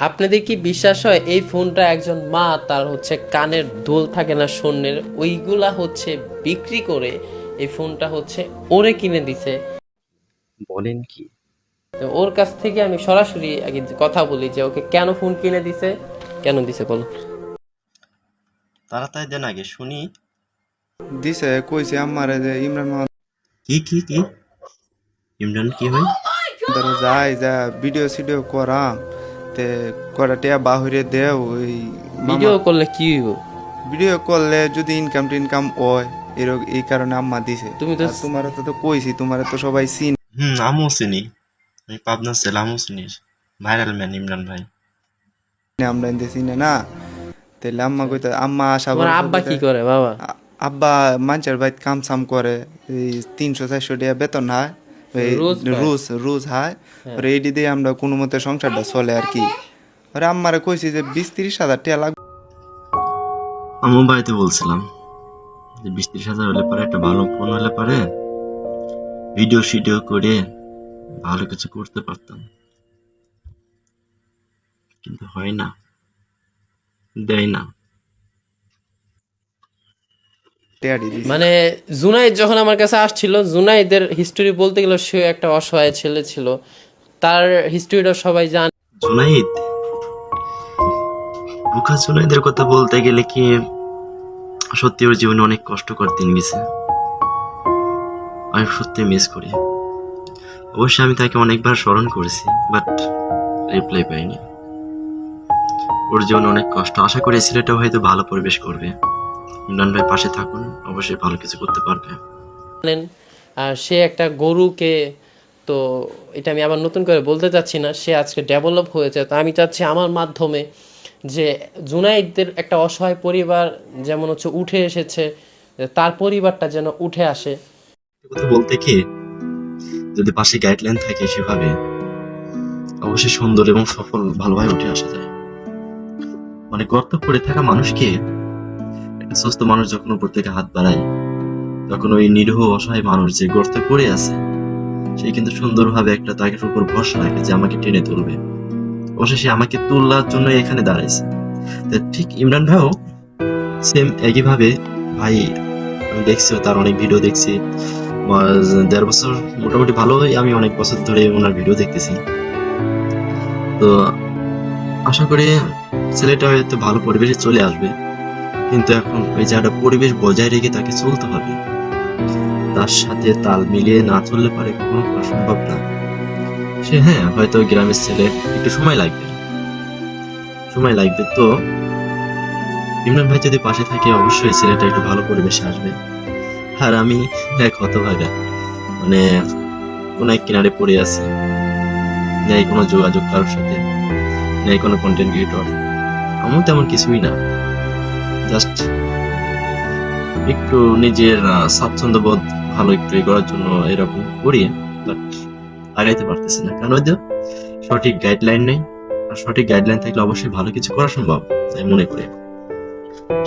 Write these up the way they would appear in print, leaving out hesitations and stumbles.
আপনাদের কি বিশ্বাস হয় এই ফোনটা একজন মা তার হচ্ছে কানের দুল থাকে না স্বর্ণের, ওইগুলা হচ্ছে বিক্রি করে এই ফোনটা হচ্ছে ওরে কিনে দিছে। বলেন কি? তো ওর কাছ থেকে আমি সরাসরি আগে কথা বলি যে ওকে কেন ফোন কিনে দিছে, কেন দিছে বলো। তাড়াতাড়ি দেন আগে শুনি। দিছে কইছে আমারে যে ইমরান কি ইমরান কি হয়? মাহাদার যায় যা ভিডিও সিডিও করাম তে কটা টিয়া বাহিরে দেও ওই মামা ভিডিও করলে কি হইব? ভিডিও করলে যদি ইনকাম টিনকাম হয় এই কারণে আম্মা দিছে। তুমি তো আর তোমারে তো কইছি তোমারে তো সবাই চিনি আমিও চিনি। আমি পাবনা ছেলে, আমিও চিনি। ভাইরাল ম্যান ইমরান ভাই। আমরা এনতে চিনি না। তাহলে আম্মা কইতা আম্মা আশা তোমার ভরসা আব্বা কইতা কি করে বাবা? আব্বা মানুষের বাইত কাম সাম করে এই 300-400 টাকা বেতন হয় এই রোজ পায়? রোজ হয় হ্যাঁ। ওরে এইটি দিয়ে আমরা কোনো মতে সংসারটা চলে আর কি। ওরে আম্মারে কইছি যে 20-30 হাজার টাকা লাগবে। আমিও বাড়িতে বলছিলাম যে 20-30 হাজার হলে পরে একটা ভালো ফোন হলে পরে ভিডিও শিডিও করে ভালো কিছু করতে পারতাম, কিন্তু হয় না, দেয় না। টেয়ারি দিছি। মানে জুনাইদ যখন আমার কাছে আসছিল, জুনাইদের হিস্টোরি বলতে গেলে সে একটা অসহায় ছেলে ছিল, তার হিস্টোরিটা সবাই জানে। জুনাইদ, বুকা জুনাইদের কথা বলতে গেলে কি সত্যি ওর জীবনে অনেক কষ্টকর দিন গেছে। আমি সত্যি মিস করি। অবশ্যই আমি তাকে অনেকবার স্মরণ করেছি, বাট রিপ্লাই পাইনি। ওর জীবনে অনেক কষ্ট। আশা করি ছেলেটাও হয়তো ভালো পরিবেশ করবে। ইমরান ভাই পাশে থাকুন, অবশ্যই ভালো কিছু করতে পারবে। আর সে একটা গরুকে, তো এটা আমি আবার নতুন করে বলতে চাচ্ছি না, সে আজকে ডেভেলপ হয়েছে। তো আমি চাচ্ছি আমার মাধ্যমে যে জুনাইদদের একটা অসহায় পরিবার যেমন হচ্ছে উঠে এসেছে, তার পরিবারটা যেন উঠে আসে। কথা বলতে কি, যদি পাশে গাইডলাইন থাকে সেভাবে, অবশ্যই সুন্দর এবং সফল ভালোভাবে উঠে আসা যায়। মানে গর্ত পড়ে থাকা মানুষকে একটা সুস্থ মানুষ যখন উপর থেকে হাত বাড়ায়, তখন ওই নিরীহ অসহায় মানুষ যে গর্তে পড়ে আছে, সে কিন্তু সুন্দরভাবে একটা তাকে উপর ভরসা রাখে যে আমাকে টেনে তুলবে। অবশ্যই সে আমাকে তোলার জন্য এখানে দাঁড়াইছে। তা ঠিক ইমরান ভাইও সেম একইভাবে। ভাই আমি দেখছি তার অনেক ভিডিও দেখছি, 1.5 বছর মোটামুটি ভালোই, আমি অনেক বছর ধরে ওনার ভিডিও দেখতেছি। তো আশা করি ছেলেটা হয়তো ভালো পরিবেশে চলে আসবে, কিন্তু এখন ওই যে একটা পরিবেশ বজায় রেখে তাকে চলতে হবে। তার সাথে তাল মিলিয়ে না চললে পারে কখনো করা সম্ভব না। সে হ্যাঁ হয়তো গ্রামের ছেলে, একটু সময় লাগবে। তো ইমরান ভাই যদি পাশে থাকে অবশ্যই ছেলেটা একটু ভালো পরিবেশে আসবে। আর আমি এক হতভাগা, মানে কোন এক কিনারে পড়ে আছে, নেই কোনো যোগাযোগ কারোর সাথে, নেই কোনো কন্টেন্ট ক্রিয়েটর, আমার তেমন কিছুই না। জাস্ট একটু নিজের স্বাচ্ছন্দ্য বোধ ভালো একটু করার জন্য এরকম করি, বাট আগাইতে পারতেছি না, কারণ ওই যে সঠিক গাইডলাইন নেই। আর সঠিক গাইডলাইন থাকলে অবশ্যই ভালো কিছু করা সম্ভব আমি মনে করি।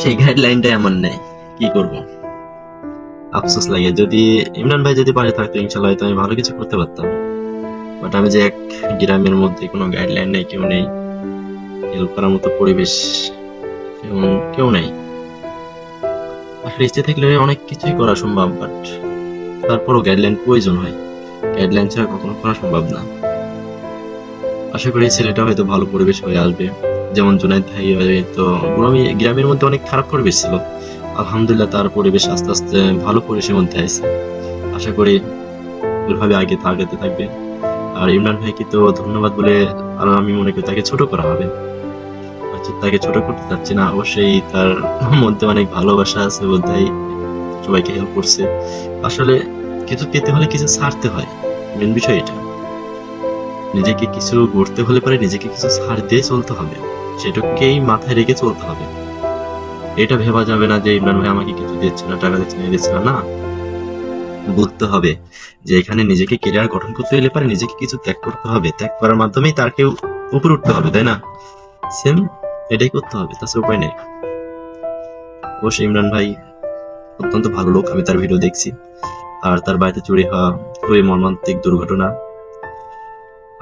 সেই গাইডলাইনটাই আমার নেই, কি করব। আফসোস লাগে, যদি ইমরান ভাই যদি পাশে থাকতো ইনশাল্লাহ হয়তো আমি ভালো কিছু করতে পারতাম। বাট আমি যে এক গ্রামের মধ্যে কোনো গাইডলাইন নেই, কেউ নেই, হেল্প করার মতো পরিবেশ কেউ নেই। আসলে ইচ্ছে থাকলে অনেক কিছুই করা সম্ভব, বাট তারপরও গাইডলাইন প্রয়োজন হয়। গাইডলাইন ছাড়া কখনো করা সম্ভব না। আশা করি ছেলেটা হয়তো ভালো পরিবেশ হয়ে আসবে, যেমন জুনাইদ ভাই হয়তো গ্রামের মধ্যে অনেক খারাপ পরিবেশ ছিল, আলহামদুলিল্লাহ তার পরিবেশ আস্তে আস্তে ভালো পরিবেশের মধ্যে আছে। আশা করি ওইভাবে আগাতে থাকবে। আর ইমরান ভাইকে তো ধন্যবাদ বলে আর আমি মনে করি তাকে ছোট করা হবে, তাকে ছোট করতে চাচ্ছি না। অবশ্যই তার মধ্যে অনেক ভালোবাসা আছে বোধহয়, সবাইকে হেল্প করছে। আসলে কিছু পেতে হলে কিছু ছাড়তে হয়, মেন বিষয় এটা। নিজেকে কিছু গড়তে হলে পরে নিজেকে কিছু ছাড় দিয়ে চলতে হবে, সেটাকেই মাথায় রেখে চলতে হবে। এটা ভেবা যাবে না যে ইমরান ভাই আমাকে কিছু দিচ্ছে না, টাকা দিচ্ছে না, দিচ্ছে না। বুঝতে হবে যে এখানে নিজেকে কেরিয়ার গঠন করতে হলে পারে নিজেকে কিছু ত্যাগ করতে হবে, ত্যাগ করার মাধ্যমেই তার কেউ উপরে উঠতে হবে, তাই না? সেম এটাই করতে হবে, তাছাড়া উপায় নেই। অবশ্যই ইমরান ভাই অত্যন্ত ভালো লোক, আমি তার ভিডিও দেখছি। আর তার বাড়িতে চুরি হওয়া খুবই মর্মান্তিক দুর্ঘটনা,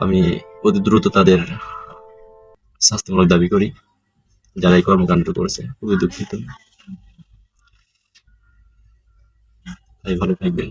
আমি অতি দ্রুত তাদের শাস্তিমূলক দাবি করি। যারা এই কর্মকাণ্ড করেছে খুবই দুঃখিত। ভাই ভালো থাকবেন।